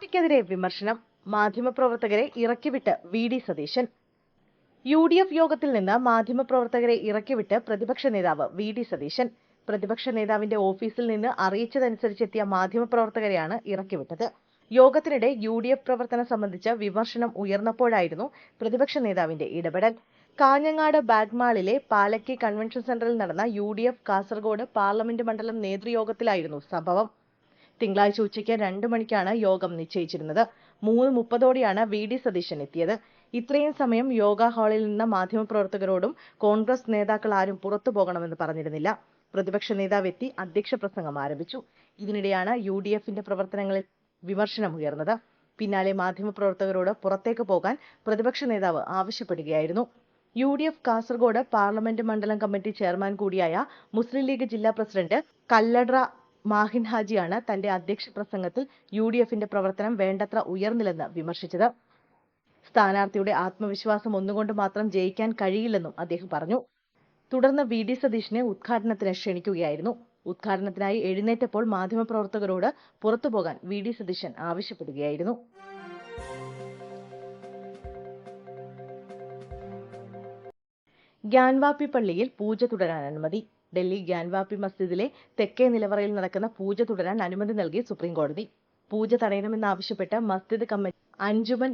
പാർട്ടിക്കെതിരെ വിമർശനം. മാധ്യമപ്രവർത്തകരെ ഇറക്കിവിട്ട് VD. Satheesan. UDF യോഗത്തിൽ നിന്ന് മാധ്യമപ്രവർത്തകരെ ഇറക്കിവിട്ട് പ്രതിപക്ഷ നേതാവ് വി.ഡി. സതീശൻ. പ്രതിപക്ഷ നേതാവിന്റെ ഓഫീസിൽ നിന്ന് അറിയിച്ചതനുസരിച്ചെത്തിയ മാധ്യമപ്രവർത്തകരെയാണ് ഇറക്കിവിട്ടത്. യോഗത്തിനിടെ യു.ഡി.എഫ് പ്രവർത്തനം സംബന്ധിച്ച് വിമർശനം ഉയർന്നപ്പോഴായിരുന്നു പ്രതിപക്ഷ നേതാവിന്റെ ഇടപെടൽ. കാഞ്ഞങ്ങാട് ബാഗ്മാളിലെ പാലക്കി കൺവെൻഷൻ സെന്ററിൽ നടന്ന യു.ഡി.എഫ് കാസർഗോഡ് പാർലമെന്റ് മണ്ഡലം നേതൃയോഗത്തിലായിരുന്നു സംഭവം. തിങ്കളാഴ്ച ഉച്ചയ്ക്ക് 2 മണിക്കാണ് യോഗം നിശ്ചയിച്ചിരുന്നത്. 3:30ഓടെയാണ് വി.ഡി. സതീശൻ എത്തിയത്. ഇത്രയും സമയം യോഗ ഹാളിൽ നിന്ന മാധ്യമപ്രവർത്തകരോടും കോൺഗ്രസ് നേതാക്കൾ ആരും പുറത്തു പോകണമെന്ന് പറഞ്ഞിരുന്നില്ല. പ്രതിപക്ഷ നേതാവ് എത്തി അധ്യക്ഷ പ്രസംഗം ആരംഭിച്ചു. ഇതിനിടെയാണ് യു.ഡി.എഫിന്റെ പ്രവർത്തനങ്ങളിൽ വിമർശനമുയർന്നത്. പിന്നാലെ മാധ്യമപ്രവർത്തകരോട് പുറത്തേക്ക് പോകാൻ പ്രതിപക്ഷ നേതാവ് ആവശ്യപ്പെടുകയായിരുന്നു. യു.ഡി.എഫ് കാസർഗോഡ് പാർലമെന്റ് മണ്ഡലം കമ്മിറ്റി ചെയർമാൻ കൂടിയായ മുസ്ലിം ലീഗ് ജില്ലാ പ്രസിഡന്റ് കല്ലട്ര മാഹിൻ ഹാജിയാണ് തന്റെ അധ്യക്ഷ പ്രസംഗത്തിൽ യു.ഡി.എഫിന്റെ പ്രവർത്തനം വേണ്ടത്ര ഉയർന്നില്ലെന്ന് വിമർശിച്ചത്. സ്ഥാനാർത്ഥിയുടെ ആത്മവിശ്വാസം ഒന്നുകൊണ്ട് മാത്രം ജയിക്കാൻ കഴിയില്ലെന്നും അദ്ദേഹം പറഞ്ഞു. തുടർന്ന് വി.ഡി. സതീശനെ ഉദ്ഘാടനത്തിന് ക്ഷണിക്കുകയായിരുന്നു. ഉദ്ഘാടനത്തിനായി എഴുന്നേറ്റപ്പോൾ മാധ്യമപ്രവർത്തകരോട് പുറത്തുപോകാൻ വി.ഡി. സതീശൻ ആവശ്യപ്പെടുകയായിരുന്നു. ഗ്യാൻവാപ്പി പള്ളിയിൽ പൂജ തുടരാൻ അനുമതി. ഡൽഹി ഗ്യാൻവാപ്പി മസ്ജിദിലെ തെക്കേ നിലവറയിൽ നടക്കുന്ന പൂജ തുടരാൻ അനുമതി നൽകി സുപ്രീംകോടതി. പൂജ തടയണമെന്നാവശ്യപ്പെട്ട് മസ്ജിദ് കമ്മിറ്റി അഞ്ജുമൻ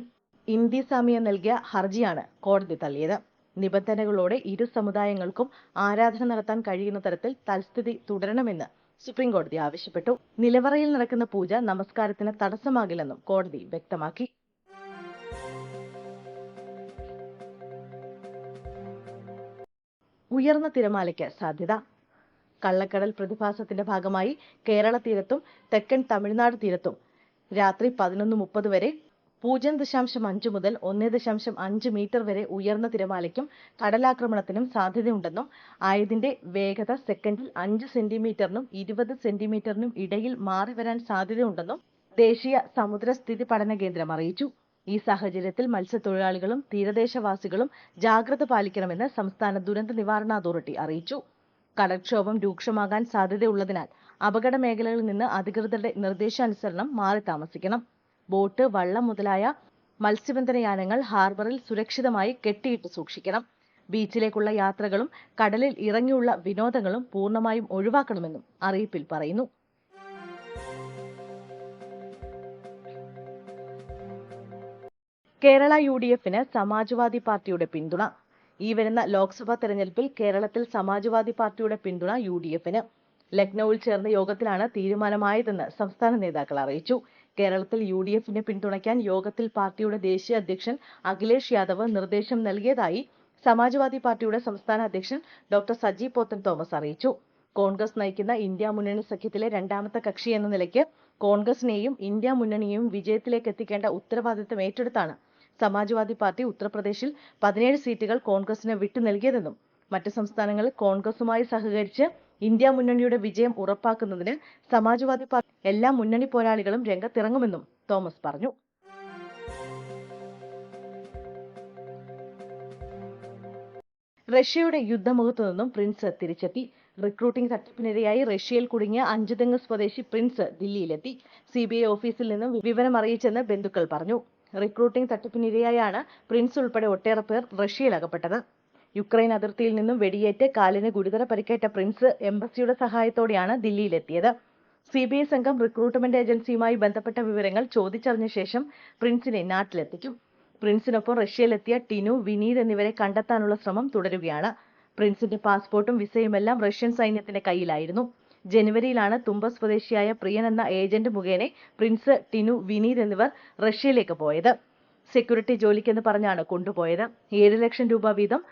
ഇന്തിസാമിയ നൽകിയ ഹർജിയാണ് കോടതി തള്ളിയത്. നിബന്ധനകളോടെ ഇരു സമുദായങ്ങൾക്കും ആരാധന നടത്താൻ കഴിയുന്ന തരത്തിൽ തൽസ്ഥിതി തുടരണമെന്ന് സുപ്രീംകോടതി ആവശ്യപ്പെട്ടു. നിലവറയിൽ നടക്കുന്ന പൂജ നമസ്കാരത്തിന് തടസ്സമാകില്ലെന്നും കോടതി വ്യക്തമാക്കി. ഉയർന്ന തിരമാലയ്ക്ക് സാധ്യത. കള്ളക്കടൽ പ്രതിഭാസത്തിന്റെ ഭാഗമായി കേരള തീരത്തും തെക്കൻ തമിഴ്നാട് തീരത്തും രാത്രി 11:30 വരെ 0.5 മുതൽ 1.5 മീറ്റർ വരെ ഉയർന്ന തിരമാലയ്ക്കും കടലാക്രമണത്തിനും സാധ്യതയുണ്ടെന്നും ആയതിന്റെ വേഗത സെക്കൻഡിൽ 5 സെന്റിമീറ്ററിനും 20 സെന്റിമീറ്ററിനും ഇടയിൽ മാറി വരാൻ സാധ്യതയുണ്ടെന്നും ദേശീയ സമുദ്ര സ്ഥിതി പഠന കേന്ദ്രം അറിയിച്ചു. ഈ സാഹചര്യത്തിൽ മത്സ്യത്തൊഴിലാളികളും തീരദേശവാസികളും ജാഗ്രത പാലിക്കണമെന്ന് സംസ്ഥാന ദുരന്ത നിവാരണ അതോറിറ്റി അറിയിച്ചു. കടൽക്ഷോഭം രൂക്ഷമാകാൻ സാധ്യതയുള്ളതിനാൽ അപകട മേഖലകളിൽ നിന്ന് അധികൃതരുടെ നിർദ്ദേശാനുസരണം മാറി താമസിക്കണം. ബോട്ട്, വള്ളം മുതലായ മത്സ്യബന്ധനയാനങ്ങൾ ഹാർബറിൽ സുരക്ഷിതമായി കെട്ടിയിട്ട് സൂക്ഷിക്കണം. ബീച്ചിലേക്കുള്ള യാത്രകളും കടലിൽ ഇറങ്ങിയുള്ള വിനോദങ്ങളും പൂർണ്ണമായും ഒഴിവാക്കണമെന്നും അറിയിപ്പിൽ പറയുന്നു. കേരള യു.ഡി.എഫിന് സമാജ്വാദി പാർട്ടിയുടെ പിന്തുണ. ഈ വരുന്ന ലോക്സഭാ തെരഞ്ഞെടുപ്പിൽ കേരളത്തിൽ സമാജ്വാദി പാർട്ടിയുടെ പിന്തുണ യു.ഡി.എഫിന്. ലക്നൌവിൽ ചേർന്ന യോഗത്തിലാണ് തീരുമാനമായതെന്ന് സംസ്ഥാന നേതാക്കൾ അറിയിച്ചു. കേരളത്തിൽ യു.ഡി.എഫിനെ പിന്തുണയ്ക്കാൻ യോഗത്തിൽ പാർട്ടിയുടെ ദേശീയ അധ്യക്ഷൻ അഖിലേഷ് യാദവ് നിർദ്ദേശം നൽകിയതായി സമാജ്വാദി പാർട്ടിയുടെ സംസ്ഥാന അധ്യക്ഷൻ ഡോക്ടർ സജി പോത്തൻ തോമസ് അറിയിച്ചു. കോൺഗ്രസ് നയിക്കുന്ന ഇന്ത്യ മുന്നണി സഖ്യത്തിലെ രണ്ടാമത്തെ കക്ഷി എന്ന നിലയ്ക്ക് കോൺഗ്രസിനെയും ഇന്ത്യ മുന്നണിയെയും വിജയത്തിലേക്ക് എത്തിക്കേണ്ട ഉത്തരവാദിത്തം ഏറ്റെടുത്താണ് സമാജ്വാദി പാർട്ടി ഉത്തർപ്രദേശിൽ 17 സീറ്റുകൾ കോൺഗ്രസിന് വിട്ടു നൽകിയതെന്നും മറ്റ് സംസ്ഥാനങ്ങളിൽ കോൺഗ്രസുമായി സഹകരിച്ച് ഇന്ത്യ മുന്നണിയുടെ വിജയം ഉറപ്പാക്കുന്നതിന് സമാജ്വാദി പാർട്ടി എല്ലാ മുന്നണി പോരാളികളും രംഗത്തിറങ്ങുമെന്നും തോമസ് പറഞ്ഞു. റഷ്യയുടെ യുദ്ധമുഖത്തു നിന്നും പ്രിൻസ് തിരിച്ചെത്തി. റിക്രൂട്ടിംഗ് തട്ടിപ്പിനിരയായി റഷ്യയിൽ കുടുങ്ങിയ അഞ്ചുതെങ്ങ് സ്വദേശി പ്രിൻസ് ദില്ലിയിലെത്തി. CBI ഓഫീസിൽ നിന്നും വിവരം അറിയിച്ചെന്ന് ബന്ധുക്കൾ പറഞ്ഞു. റിക്രൂട്ടിംഗ് തട്ടിപ്പിനിരയായാണ് പ്രിൻസ് ഉൾപ്പെടെ ഒട്ടേറെ പേർ റഷ്യയിൽ അകപ്പെട്ടത്. യുക്രൈൻ അതിർത്തിയിൽ നിന്നും വെടിയേറ്റ് കാലിന് ഗുരുതര പരിക്കേറ്റ പ്രിൻസ് എംബസിയുടെ സഹായത്തോടെയാണ് ദില്ലിയിലെത്തിയത്. CBI സംഘം റിക്രൂട്ട്മെന്റ് ഏജൻസിയുമായി ബന്ധപ്പെട്ട വിവരങ്ങൾ ചോദിച്ചറിഞ്ഞ ശേഷം പ്രിൻസിനെ നാട്ടിലെത്തിക്കും. പ്രിൻസിനൊപ്പം റഷ്യയിലെത്തിയ ടിനു, വിനീത് എന്നിവരെ കണ്ടെത്താനുള്ള ശ്രമം തുടരുകയാണ്. പ്രിൻസിന്റെ പാസ്പോർട്ടും വിസയുമെല്ലാം റഷ്യൻ സൈന്യത്തിന്റെ കയ്യിലായിരുന്നു. ജനുവരിയിലാണ് തുമ്പ സ്വദേശിയായ പ്രിയൻ എന്ന ഏജന്റ് മുഖേന പ്രിൻസ്, ടിനു, വിനീത് എന്നിവർ റഷ്യയിലേക്ക് പോയത്. സെക്യൂരിറ്റി ജോലിക്കെന്ന് പറഞ്ഞാണ് കൊണ്ടുപോയത്. 7 ലക്ഷം രൂപ വീതം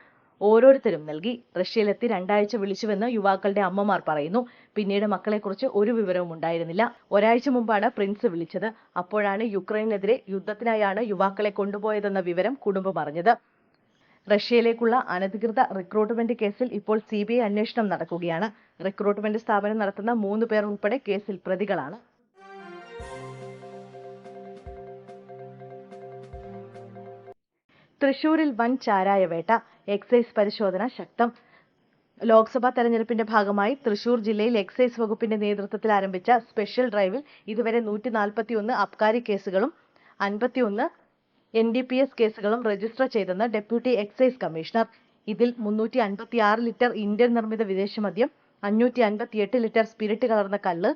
ഓരോരുത്തരും നൽകി. റഷ്യയിലെത്തി 2 ആഴ്ച വിളിച്ചുവെന്ന് യുവാക്കളുടെ അമ്മമാർ പറയുന്നു. പിന്നീട് മക്കളെക്കുറിച്ച് ഒരു വിവരവും ഉണ്ടായിരുന്നില്ല. ഒരാഴ്ച മുമ്പാണ് പ്രിൻസ് വിളിച്ചത്. അപ്പോഴാണ് യുക്രൈനെതിരെ യുദ്ധത്തിനായാണ് യുവാക്കളെ കൊണ്ടുപോയതെന്ന വിവരം കുടുംബം അറിഞ്ഞത്. റഷ്യയിലേക്കുള്ള അനധികൃത റിക്രൂട്ട്മെന്റ് കേസിൽ ഇപ്പോൾ CBI അന്വേഷണം നടക്കുകയാണ്. റിക്രൂട്ട്മെന്റ് സ്ഥാപനം നടത്തുന്ന 3 പേർ ഉൾപ്പെടെ കേസിൽ പ്രതികളാണ്. തൃശൂരിൽ വൻ ചാരായവേട്ട. എക്സൈസ് പരിശോധന ശക്തം. ലോക്സഭാ തെരഞ്ഞെടുപ്പിന്റെ ഭാഗമായി തൃശൂർ ജില്ലയിൽ എക്സൈസ് വകുപ്പിന്റെ നേതൃത്വത്തിൽ ആരംഭിച്ച സ്പെഷ്യൽ ഡ്രൈവിൽ ഇതുവരെ 141 അബ്കാരി കേസുകളും 51 NDPS കേസുകളും രജിസ്റ്റർ ചെയ്തെന്ന് ഡെപ്യൂട്ടി എക്സൈസ് കമ്മീഷണർ. ഇതിൽ 356 ലിറ്റർ ഇന്ത്യൻ നിർമ്മിത വിദേശമദ്യം, 558 ലിറ്റർ സ്പിരിറ്റ് കലർന്ന കള്ള്,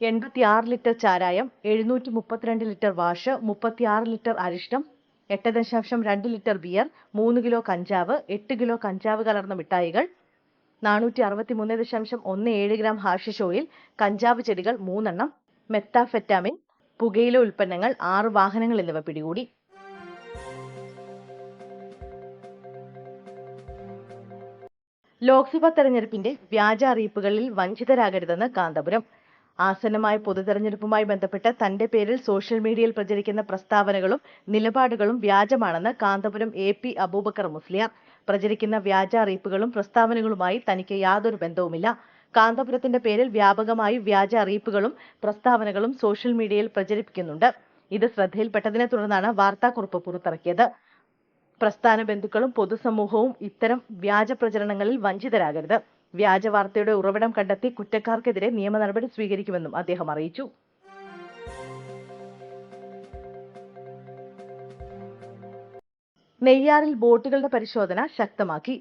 86 ലിറ്റർ ചാരായം, 732 ലിറ്റർ വാഷ്, 36 ലിറ്റർ അരിഷ്ടം, 8.2 ലിറ്റർ ബിയർ, 3 കിലോ കഞ്ചാവ്, 8 കിലോ കഞ്ചാവ് കലർന്ന മിഠായികൾ, 463.17 ഗ്രാം ഹാഷിഷ് ഓയിൽ, കഞ്ചാവ് ചെടികൾ 3 എണ്ണം, മെത്താഫെറ്റാമിൻ, പുകയില ഉൽപ്പന്നങ്ങൾ, 6 വാഹനങ്ങൾ എന്നിവ പിടികൂടി. ലോക്സഭാ തെരഞ്ഞെടുപ്പിന്റെ വ്യാജ അറിയിപ്പുകളിൽ വഞ്ചിതരാകരുതെന്ന് കാന്തപുരം. ആസന്നമായ പൊതുതെരഞ്ഞെടുപ്പുമായി ബന്ധപ്പെട്ട് തന്റെ പേരിൽ സോഷ്യൽ മീഡിയയിൽ പ്രചരിക്കുന്ന പ്രസ്താവനകളും നിലപാടുകളും വ്യാജമാണെന്ന് കാന്തപുരം AP അബൂബക്കർ മുസ്ലിയാർ. പ്രചരിക്കുന്ന വ്യാജ അറിയിപ്പുകളും പ്രസ്താവനകളുമായി തനിക്ക് യാതൊരു ബന്ധവുമില്ല. കാന്തപുരത്തിന്റെ പേരിൽ വ്യാപകമായി വ്യാജ അറിയിപ്പുകളും പ്രസ്താവനകളും സോഷ്യൽ മീഡിയയിൽ പ്രചരിപ്പിക്കുന്നുണ്ട്. ഇത് ശ്രദ്ധയിൽപ്പെട്ടതിനെ തുടർന്നാണ് വാർത്താക്കുറിപ്പ് പുറത്തിറക്കിയത്. പ്രസ്ഥാന ബന്ധുക്കളും പൊതുസമൂഹവും ഇത്തരം വ്യാജ പ്രചരണങ്ങളിൽ വഞ്ചിതരാകരുത്. വ്യാജ വാർത്തയുടെ ഉറവിടം കണ്ടെത്തി കുറ്റക്കാർക്കെതിരെ നിയമ നടപടി സ്വീകരിക്കുമെന്നും അദ്ദേഹം അറിയിച്ചു. നെയ്യാറിൽ ബോട്ടുകളുടെ പരിശോധന ശക്തമാക്കി.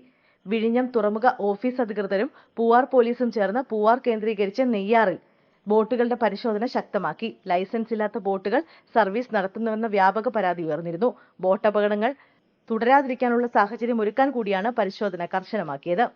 വിഴിഞ്ഞം തുറമുഖ ഓഫീസ് അധികൃതരും പൂവാർ പോലീസും ചേർന്ന് പൂവാർ കേന്ദ്രീകരിച്ച് നെയ്യാറിൽ ബോട്ടുകളുടെ പരിശോധന ശക്തമാക്കി. ലൈസൻസ് ഇല്ലാത്ത ബോട്ടുകൾ സർവീസ് നടത്തുന്നുവെന്ന വ്യാപക പരാതി ഉയർന്നിരുന്നു. ബോട്ട് അപകടങ്ങൾ തുടരാതിരിക്കാനുള്ള സാഹചര്യം ഒരുക്കാൻ കൂടിയാണ് പരിശോധന കർശനമാക്കിയത്.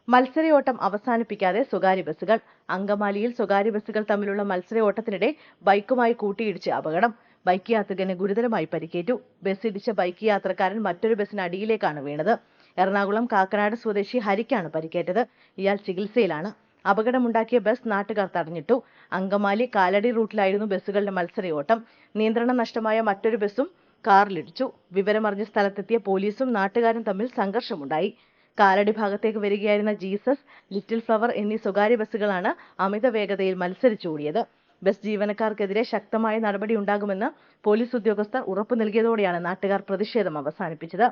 മത്സരയോട്ടം അവസാനിപ്പിക്കാതെ സ്വകാര്യ ബസ്സുകൾ. അങ്കമാലിയിൽ സ്വകാര്യ ബസ്സുകൾ തമ്മിലുള്ള മത്സരയോട്ടത്തിനിടെ ബൈക്കുമായി കൂട്ടിയിടിച്ച് അപകടം. ബൈക്ക് യാത്രികന് ഗുരുതരമായി പരിക്കേറ്റു. ബസ് ഇടിച്ച ബൈക്ക് യാത്രക്കാരൻ മറ്റൊരു ബസ്സിന് അടിയിലേക്കാണ് വീണത്. എറണാകുളം കാക്കനാട് സ്വദേശി ഹരിക്കാണ് പരിക്കേറ്റത്. ഇയാൾ ചികിത്സയിലാണ്. അപകടമുണ്ടാക്കിയ ബസ് നാട്ടുകാർ തടഞ്ഞിട്ടു. അങ്കമാലി കാലടി റൂട്ടിലായിരുന്നു ബസ്സുകളുടെ മത്സരയോട്ടം. നിയന്ത്രണം നഷ്ടമായ മറ്റൊരു ബസ്സും കാറിലിടിച്ചു. വിവരമറിഞ്ഞ സ്ഥലത്തെത്തിയ പോലീസും നാട്ടുകാരും തമ്മിൽ സംഘർഷമുണ്ടായി. കാലടി ഭാഗത്തേക്ക് വരികയായിരുന്ന ജീസസ്, ലിറ്റിൽ ഫ്ലവർ എന്നീ സ്വകാര്യ ബസ്സുകളാണ് അമിത വേഗതയിൽ മത്സരിച്ചോടിയത്. ബസ് ജീവനക്കാർക്കെതിരെ ശക്തമായ നടപടിയുണ്ടാകുമെന്ന് പോലീസ് ഉദ്യോഗസ്ഥർ ഉറപ്പു നൽകിയതോടെയാണ് നാട്ടുകാർ പ്രതിഷേധം അവസാനിപ്പിച്ചത്.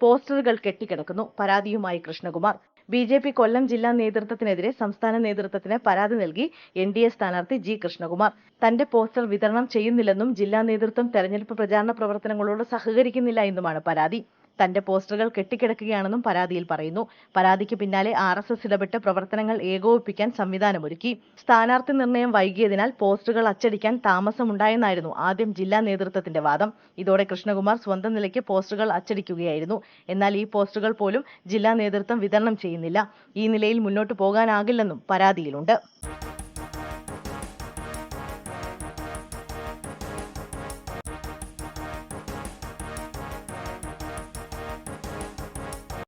പോസ്റ്ററുകൾ കെട്ടിക്കിടക്കുന്നു. പരാതിയുമായി കൃഷ്ണകുമാർ. BJP കൊല്ലം ജില്ലാ നേതൃത്വത്തിനെതിരെ സംസ്ഥാന നേതൃത്വത്തിന് പരാതി നൽകി NDA സ്ഥാനാർത്ഥി G. കൃഷ്ണകുമാർ. തന്റെ പോസ്റ്റർ വിതരണം ചെയ്യുന്നില്ലെന്നും ജില്ലാ നേതൃത്വം തെരഞ്ഞെടുപ്പ് പ്രചാരണ പ്രവർത്തനങ്ങളോട് സഹകരിക്കുന്നില്ല എന്നുമാണ് പരാതി. തന്റെ പോസ്റ്ററുകൾ കെട്ടിക്കിടക്കുകയാണെന്നും പരാതിയിൽ പറയുന്നു. പരാതിക്ക് പിന്നാലെ RSS ഇടപെട്ട് പ്രവർത്തനങ്ങൾ ഏകോപിപ്പിക്കാൻ സംവിധാനമൊരുക്കി. സ്ഥാനാർത്ഥി നിർണയം വൈകിയതിനാൽ പോസ്റ്ററുകൾ അച്ചടിക്കാൻ താമസമുണ്ടായെന്നായിരുന്നു ആദ്യം ജില്ലാ നേതൃത്വത്തിന്റെ വാദം. ഇതോടെ കൃഷ്ണകുമാർ സ്വന്തം നിലയ്ക്ക് പോസ്റ്ററുകൾ അച്ചടിക്കുകയായിരുന്നു. എന്നാൽ ഈ പോസ്റ്ററുകൾ പോലും ജില്ലാ നേതൃത്വം വിതരണം ചെയ്യുന്നില്ല. ഈ നിലയിൽ മുന്നോട്ടു പോകാനാകില്ലെന്നും പരാതിയിലുണ്ട്.